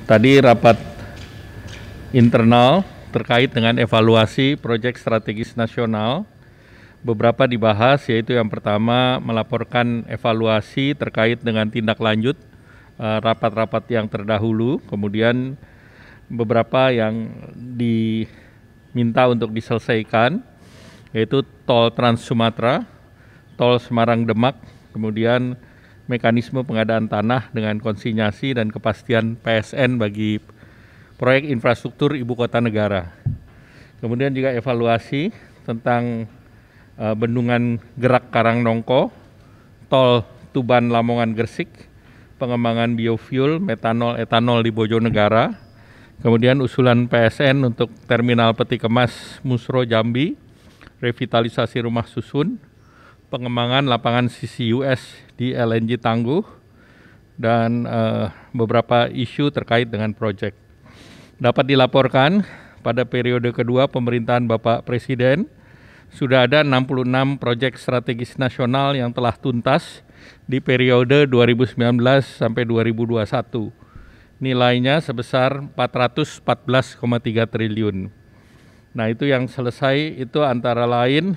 Tadi rapat internal terkait dengan evaluasi proyek strategis nasional. Beberapa dibahas, yaitu yang pertama melaporkan evaluasi terkait dengan tindak lanjut rapat-rapat yang terdahulu, kemudian beberapa yang diminta untuk diselesaikan, yaitu tol Trans Sumatera, tol Semarang Demak, kemudian mekanisme pengadaan tanah dengan konsinyasi dan kepastian PSN bagi proyek infrastruktur ibu kota negara. Kemudian juga evaluasi tentang bendungan Gerak Karangnongko, tol Tuban Lamongan Gresik, pengembangan biofuel, metanol, etanol di Bojonegara, kemudian usulan PSN untuk terminal peti kemas Musro Jambi, revitalisasi rumah susun, pengembangan lapangan CCUS di LNG Tangguh, dan beberapa isu terkait dengan proyek. Dapat dilaporkan pada periode kedua pemerintahan Bapak Presiden, sudah ada 66 proyek strategis nasional yang telah tuntas di periode 2019 sampai 2021. Nilainya sebesar 414,3 triliun. Nah, itu yang selesai itu antara lain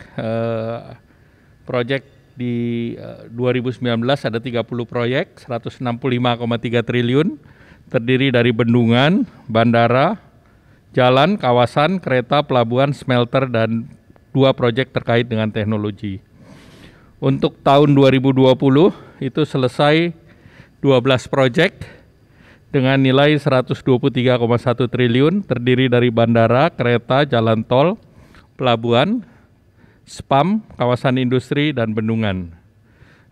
proyek di 2019 ada 30 proyek, 165,3 triliun, terdiri dari bendungan, bandara, jalan, kawasan, kereta, pelabuhan, smelter, dan 2 proyek terkait dengan teknologi. Untuk tahun 2020 itu selesai 12 proyek dengan nilai 123,1 triliun, terdiri dari bandara, kereta, jalan tol, pelabuhan, spam, kawasan industri, dan bendungan.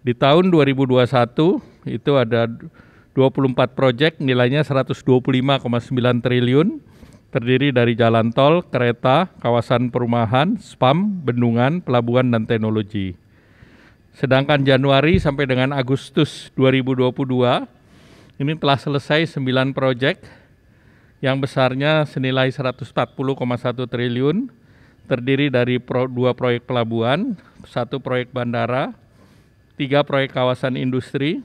Di tahun 2021 itu ada 24 proyek nilainya 125,9 triliun, terdiri dari jalan tol, kereta, kawasan perumahan, spam, bendungan, pelabuhan, dan teknologi. Sedangkan Januari sampai dengan Agustus 2022, ini telah selesai 9 proyek yang besarnya senilai 140,1 triliun, terdiri dari 2 proyek pelabuhan, 1 proyek bandara, 3 proyek kawasan industri,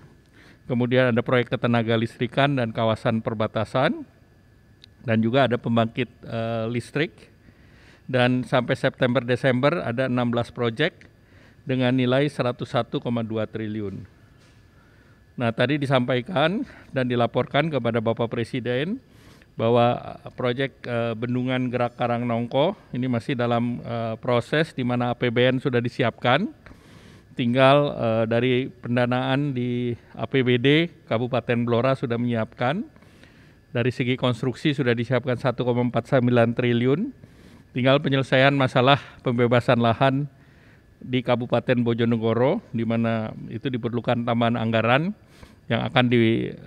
kemudian ada proyek ketenaga listrikan dan kawasan perbatasan, dan juga ada pembangkit listrik. Dan sampai September-Desember ada 16 proyek dengan nilai 101,2 triliun. Nah, tadi disampaikan dan dilaporkan kepada Bapak Presiden bahwa proyek bendungan Gerak Karangnongko ini masih dalam proses di mana APBN sudah disiapkan. Tinggal dari pendanaan di APBD Kabupaten Blora sudah menyiapkan. Dari segi konstruksi sudah disiapkan 1,49 triliun. Tinggal penyelesaian masalah pembebasan lahan di Kabupaten Bojonegoro, di mana itu diperlukan tambahan anggaran yang akan dipelajari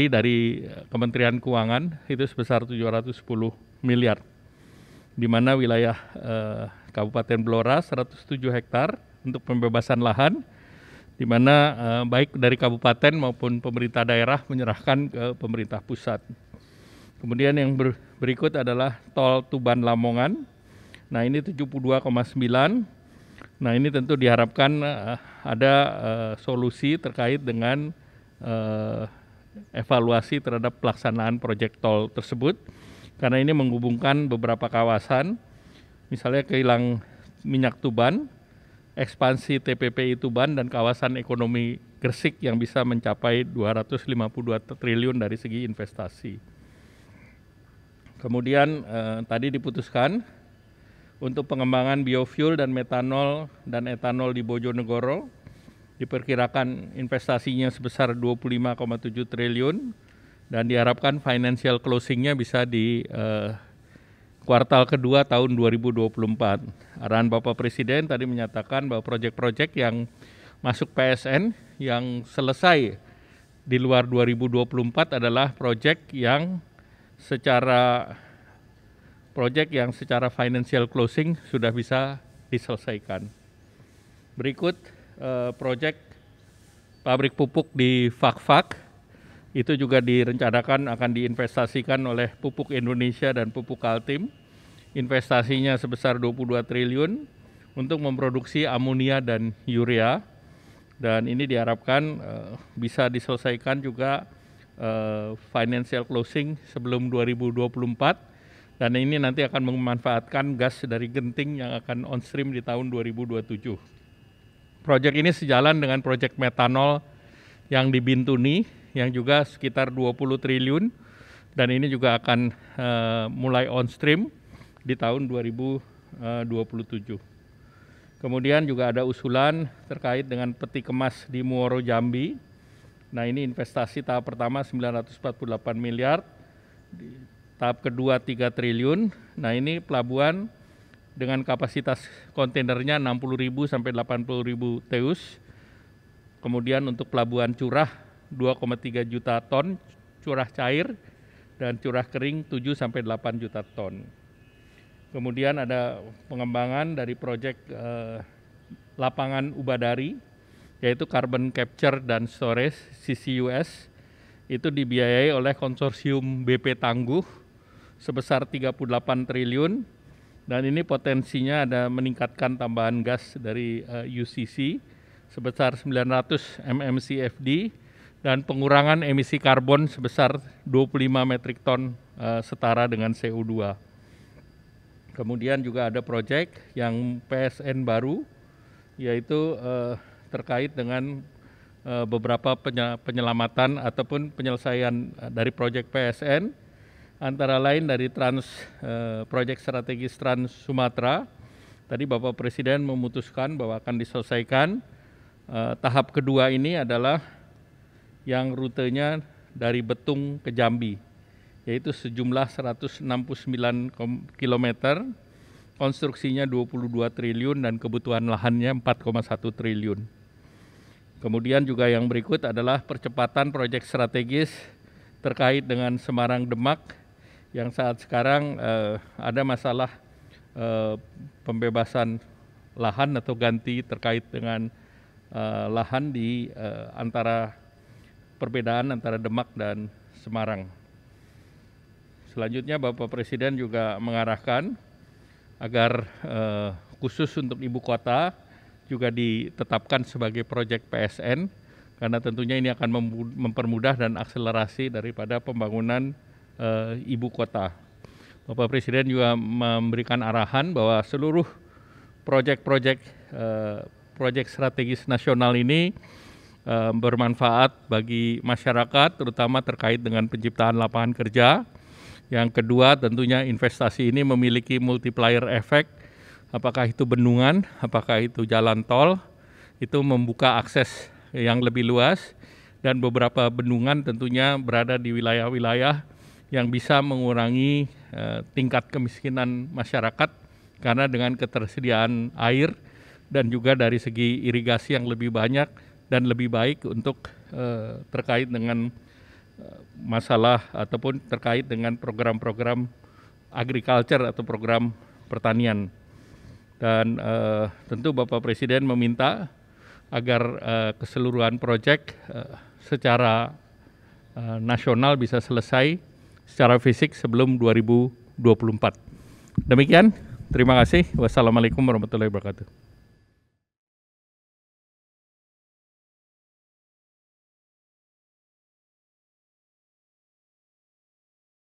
dari Kementerian Keuangan, itu sebesar 710 miliar. Di mana wilayah Kabupaten Blora 107 hektar untuk pembebasan lahan, di mana baik dari kabupaten maupun pemerintah daerah menyerahkan ke pemerintah pusat. Kemudian yang berikut adalah tol Tuban Lamongan. Nah, ini 72,9. Nah, ini tentu diharapkan ada solusi terkait dengan evaluasi terhadap pelaksanaan proyek tol tersebut, karena ini menghubungkan beberapa kawasan, misalnya kilang minyak Tuban, ekspansi TPPI Tuban, dan kawasan ekonomi Gresik yang bisa mencapai 252 triliun dari segi investasi. Kemudian tadi diputuskan untuk pengembangan biofuel dan metanol dan etanol di Bojonegoro, diperkirakan investasinya sebesar 25,7 triliun dan diharapkan financial closing-nya bisa di kuartal kedua tahun 2024. Arahan Bapak Presiden tadi menyatakan bahwa proyek-proyek yang masuk PSN yang selesai di luar 2024 adalah proyek yang secara financial closing sudah bisa diselesaikan. Berikut proyek pabrik pupuk di Fakfak, itu juga direncanakan akan diinvestasikan oleh Pupuk Indonesia dan Pupuk Kaltim. Investasinya sebesar 22 triliun untuk memproduksi amonia dan urea. Dan ini diharapkan bisa diselesaikan juga financial closing sebelum 2024. Dan ini nanti akan memanfaatkan gas dari Genting yang akan on stream di tahun 2027. Proyek ini sejalan dengan proyek metanol yang di Bintuni yang juga sekitar 20 triliun dan ini juga akan mulai on stream di tahun 2027. Kemudian juga ada usulan terkait dengan peti kemas di Muaro Jambi. Nah, ini investasi tahap pertama 948 miliar. Tahap kedua 3 triliun. Nah, ini pelabuhan dengan kapasitas kontainernya 60.000 sampai 80.000 TEUs. Kemudian untuk pelabuhan curah 2,3 juta ton curah cair dan curah kering 7 sampai 8 juta ton. Kemudian ada pengembangan dari proyek lapangan Ubadari yaitu Carbon Capture dan Storage CCUS. Itu dibiayai oleh konsorsium BP Tangguh sebesar 38 triliun dan ini potensinya ada meningkatkan tambahan gas dari UCC sebesar 900 mmCFD dan pengurangan emisi karbon sebesar 25 metrik ton setara dengan CO2. Kemudian juga ada proyek yang PSN baru yaitu terkait dengan beberapa penyelamatan ataupun penyelesaian dari proyek PSN antara lain dari proyek strategis Trans Sumatera. Tadi Bapak Presiden memutuskan bahwa akan diselesaikan. Tahap kedua ini adalah yang rutenya dari Betung ke Jambi, yaitu sejumlah 169 km, konstruksinya 22 triliun dan kebutuhan lahannya 4,1 triliun. Kemudian juga yang berikut adalah percepatan proyek strategis terkait dengan Semarang Demak yang saat sekarang ada masalah pembebasan lahan atau ganti terkait dengan lahan di perbedaan antara Demak dan Semarang. Selanjutnya Bapak Presiden juga mengarahkan agar khusus untuk ibu kota juga ditetapkan sebagai proyek PSN karena tentunya ini akan mempermudah dan akselerasi daripada pembangunan ibu kota. Bapak Presiden juga memberikan arahan bahwa seluruh proyek strategis nasional ini bermanfaat bagi masyarakat, terutama terkait dengan penciptaan lapangan kerja. Yang kedua, tentunya investasi ini memiliki multiplier effect, apakah itu bendungan, apakah itu jalan tol, itu membuka akses yang lebih luas, dan beberapa bendungan tentunya berada di wilayah-wilayah yang bisa mengurangi tingkat kemiskinan masyarakat karena dengan ketersediaan air dan juga dari segi irigasi yang lebih banyak dan lebih baik untuk terkait dengan masalah ataupun terkait dengan program-program agriculture atau program pertanian. Dan tentu Bapak Presiden meminta agar keseluruhan proyek secara nasional bisa selesai secara fisik sebelum 2024. Demikian, terima kasih. Wassalamualaikum warahmatullahi wabarakatuh.